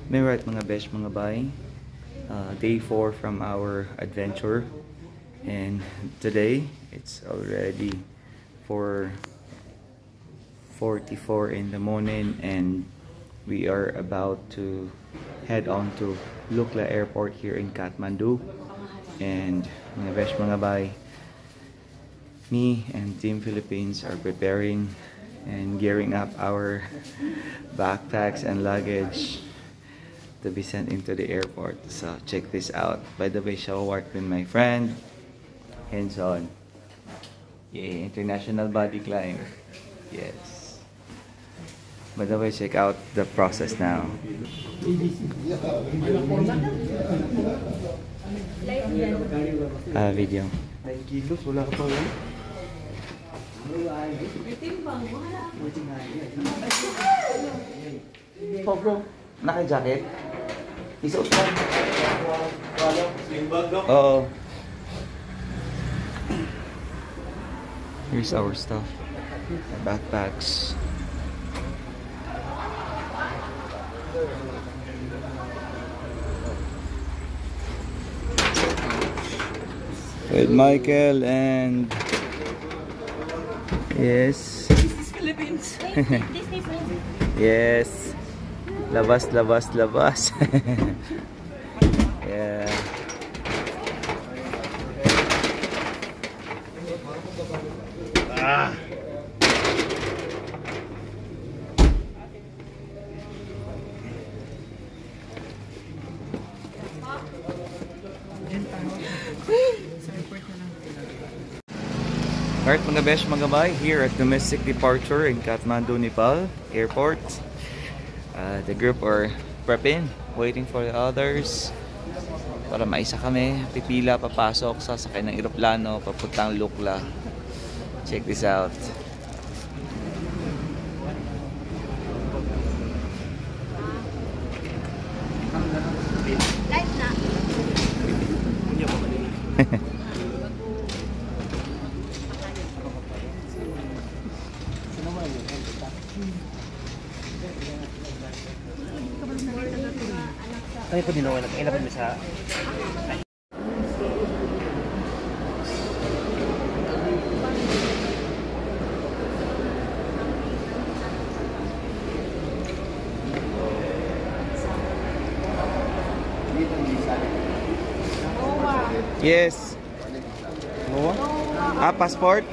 Alright mga besh, mga bay. Day 4 from our adventure, and today it's already 4:44 in the morning, and we are about to head on to Lukla Airport here in Kathmandu. And mga besh, mga bay, me and Team Philippines are preparing and gearing up our backpacks and luggage to be sent into the airport. So check this out. By the way, shall work with my friend Henson. Yeah, international body climb. Yes. By the way, check out the process now. Video. 9 kilos, wala ka pa rin. Oh bro, naka-jacket? Isuot ka. Sling bag daw? Oo. Here's our stuff. Our backpacks. With Michael and yes. This is Philippines. Yes. Labas, labas, labas. Yeah. Alright mga besh, mga bay, here at domestic departure in Kathmandu, Nepal airport. The group are prepping, waiting for the others para maisa kami, pipila papasok, sasakay ng eroplano papuntang Lukla. Check this out. Live na. Kaya po dinawa na kailan mo sa Yes. Passport?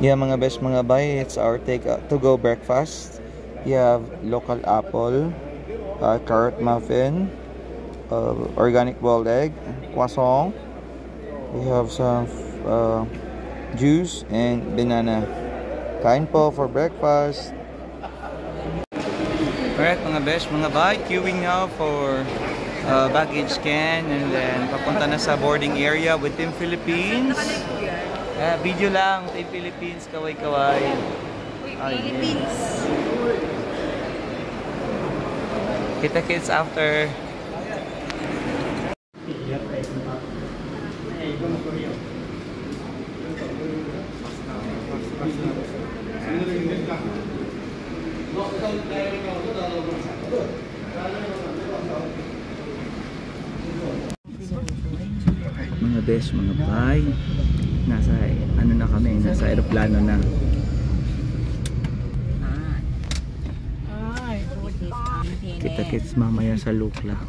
Yeah mga besh, mga bay, it's our take to go breakfast. We have local apple, carrot muffin, organic boiled egg, croissant. We have some juice and banana. Kain po for breakfast. Alright mga besh, mga bay, queuing now for baggage scan, and then papunta na sa boarding area with Team Philippines. Video lang, Team Philippines, kaway-kaway. Philippines. Kita kids after. Mga besh, mga bay, nasa ano na kami, nasa aeroplano na. Kita kits mamaya sa Lukla.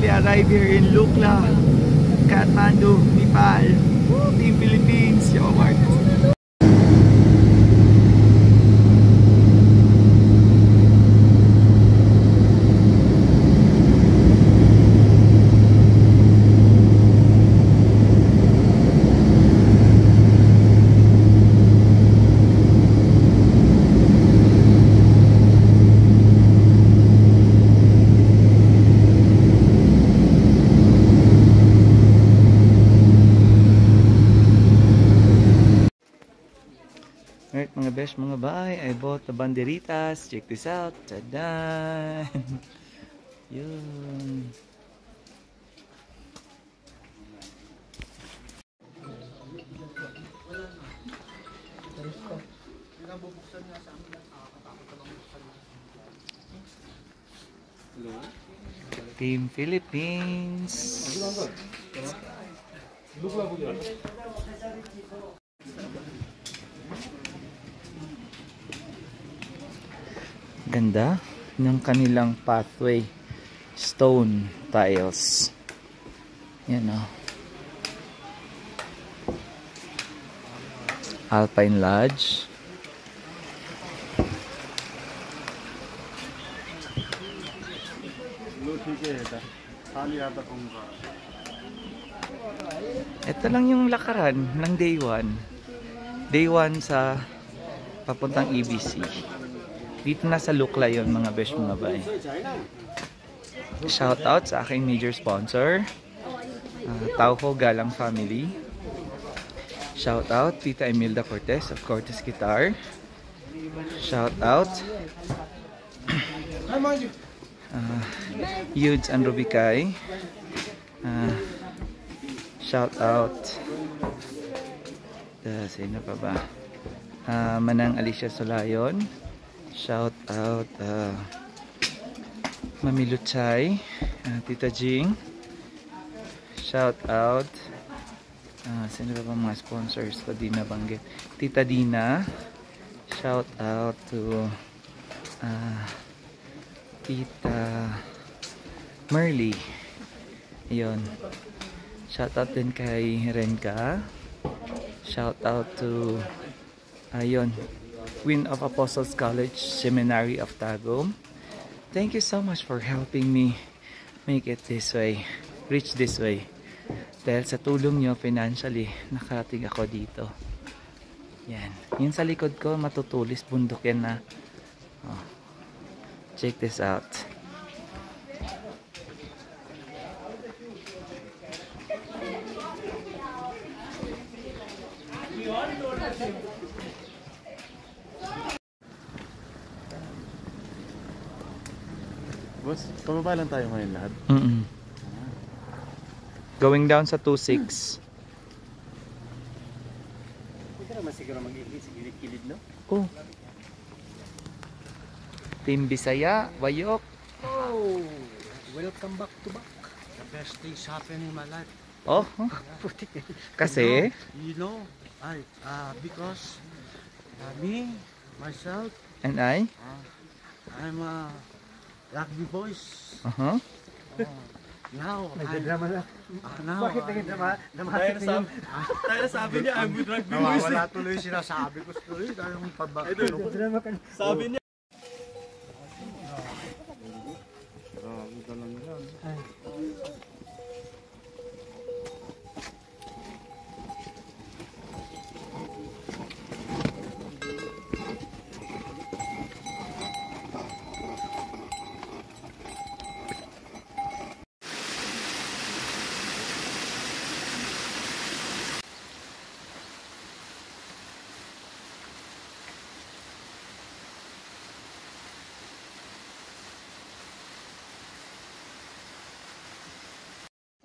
finally arrived here in Lukla, Kathmandu, Nepal. Woo! Team Philippines, yo Marcus. Alright mga besh, mga bay, I bought the banderitas. Check this out. Tadan! Yun. Team Philippines. Ganda ng kanilang pathway, stone tiles. Yan o. Alpine Lodge. Ito lang yung lakaran ng day 1. Day 1 sa papuntang EBC. Dito na sa Lukla yun mga besh, mga bay. Shout out sa aking major sponsor, Tauho Galang Family. Shout out Tita Emilda Cortez of Cortez Guitar. Shout out Yudes and Rubicay. Shout out sino pa ba? Manang Alicia Solayon. Shout out Mami Luchay, Tita Jing. Shout out sino ba mga sponsors ko di nabanggit? Tita Dina. Shout out to Tita Merly. Ayun. Shout out din kay Renka. Shout out to ayun, Queen of Apostles College Seminary of Tagum. Thank you so much for helping me make it this way, reach this way. Dahil sa tulong nyo financially, nakarating ako dito. Yan. Yung sa likod ko, matutulis, bundok yan na. Oh. Check this out. Boss, pababa lang tayo ngayon lahat. Going down sa 2-6. Hindi ka naman siguro mag-iigit sa gilid-gilid, no? Oh. Team Bisaya, Wayok. Oh! Welcome back to back. The best things happen in my life. Oh. Kasi? You know, because me, myself, And I? I'm a rugby boys. Uh-huh. Now, Bakit naging dramatic na yun? dahil sabi niya, I'm with rugby boys. Nawawala tuloy sinasabi ko tuloy dahil yung pabakilo ko. Sabi niya. Ito lang yan.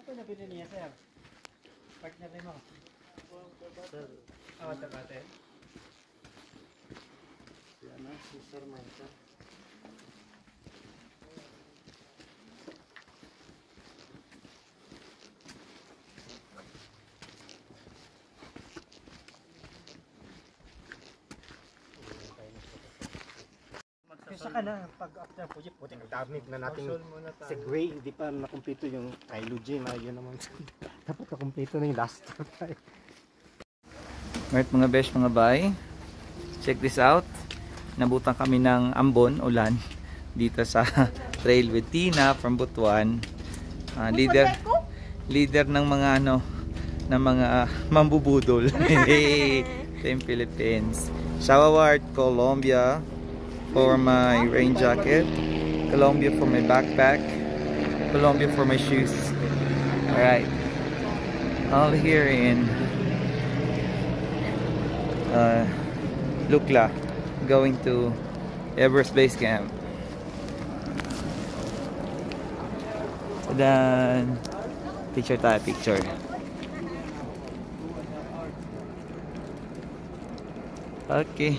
Ito na pinili niya, sir. Partner rin mo. Sir. Awat-awate. Yan na, si Sir Michael. saka na, pag after Fuji, puting Gamit na natin Marshall muna tayo. Segway, hindi pa nakumpleto yung trilogy na yun naman. Dapat nakumpleto na yung last tayo. Alright mga besh, mga bay, check this out. Nabutan kami ng ambon, ulan dito sa trail with Tina from Butuan. Leader ng mga ng mga mambubudol in Philippines. Shawaward, Colombia for my rain jacket, Colombia for my backpack, Colombia for my shoes. Alright, all here in Lukla, going to Everest Base Camp. Then picture tayo, picture. Okay.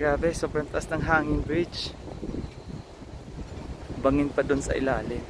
Grabe, sobrang taas ng hangin bridge. Bangin pa dun sa ilalim.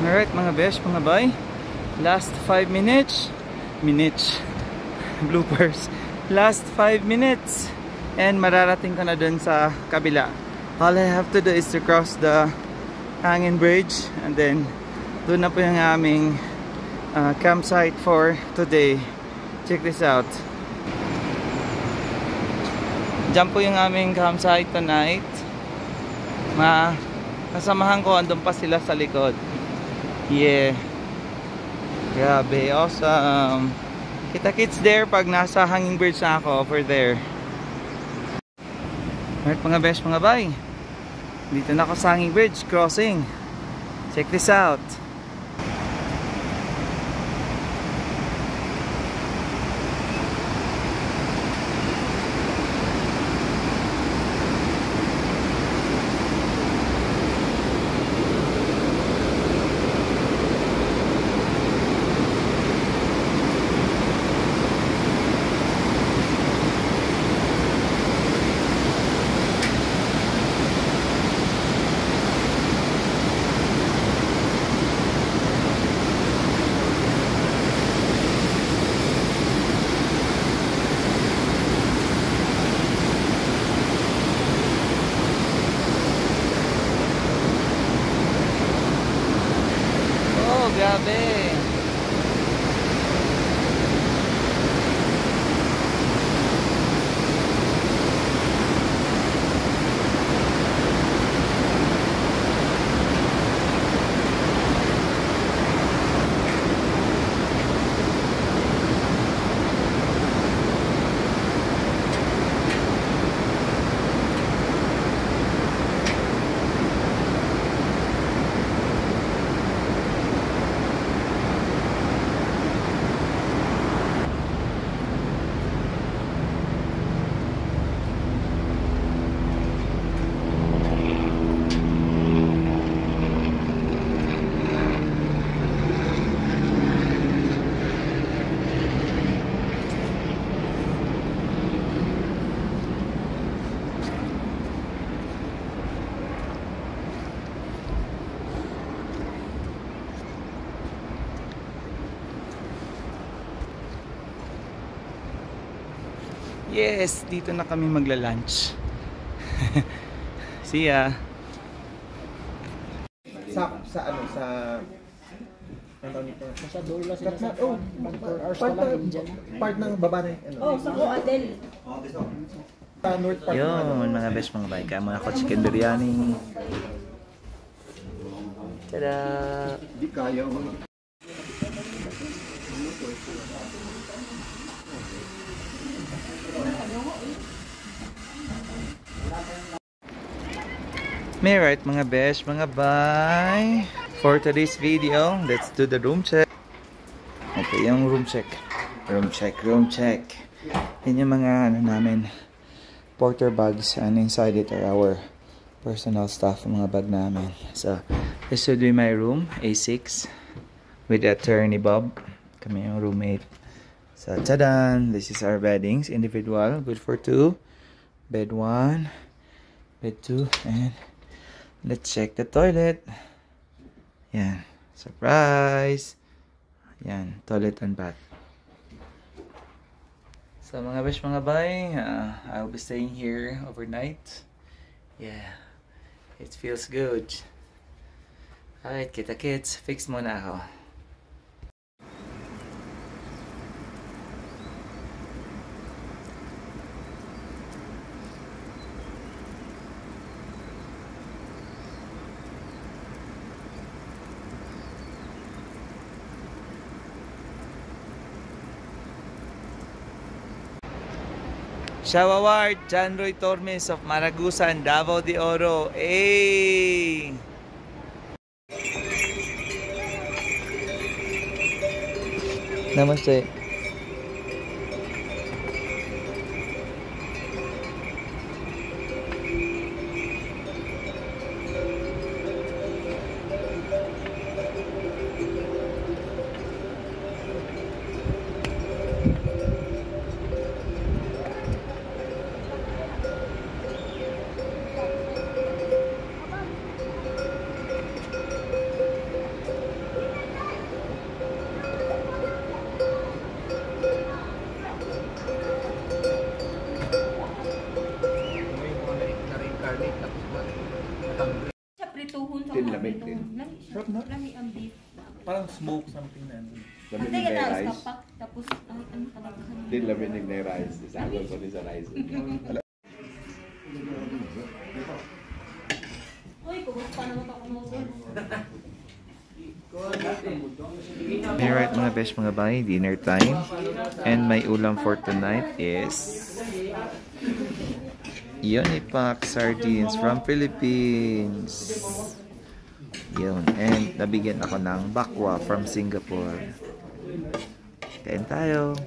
Alright mga besh, mga bay. Last 5 minutes. Bloopers. Last 5 minutes. And mararating ka na dun sa kabila. All I have to do is to cross the hanging bridge. And then, dun na po yung aming campsite for today. Check this out. Diyan po yung aming campsite tonight. Kasamahan ko, andun pa sila sa likod. Yeah. Grabe, awesome. Kita-kits there pag nasa hanging bridge na ako over there. Alright mga besh, mga bay. Dito na ako sa hanging bridge, crossing. Check this out. Grabe. Yes, dito na kami magla-lunch. See ya. Sa dulo sila sa part ng baba na sa Adel. North part. Yun, mga best, mga bay. Kaya muna ako chicken biryani. Tada! Di kaya mo. Alright mga besh, mga bay. For today's video, let's do the room check. Okay, yung room check. Room check. Yan yung mga ano namin, porter bags, and inside it are our personal stuff, mga bag namin. So, this would be my room, A6, with attorney Bob. Kami yung roommate. So, tadan! This is our beddings, individual, good for 2. Bed 1, bed 2, and let's check the toilet. Yan. Surprise! Yan. Toilet and bath. So mga besh, mga bay, I'll be staying here overnight. Yeah. It feels good. Alright, kita-kits. Fix muna ako. Shawaward, John Roy Tormes of Maragusan, Davao de Oro. Hey! Namaste. Sarap na. Lami ang beef. Parang smoke something na ano. Ate ka na kapak, tapos ang ano kalakasan. Din laminig na yung rice. Isagol ko din sa rice. Uy, kung paano mo ito kumutol? Alright mga besh mga bay, dinner time. And my ulam for tonight is Yonipak sardines from Philippines. Yun. And nabigyan ako ng bakwa from Singapore. Kain tayo.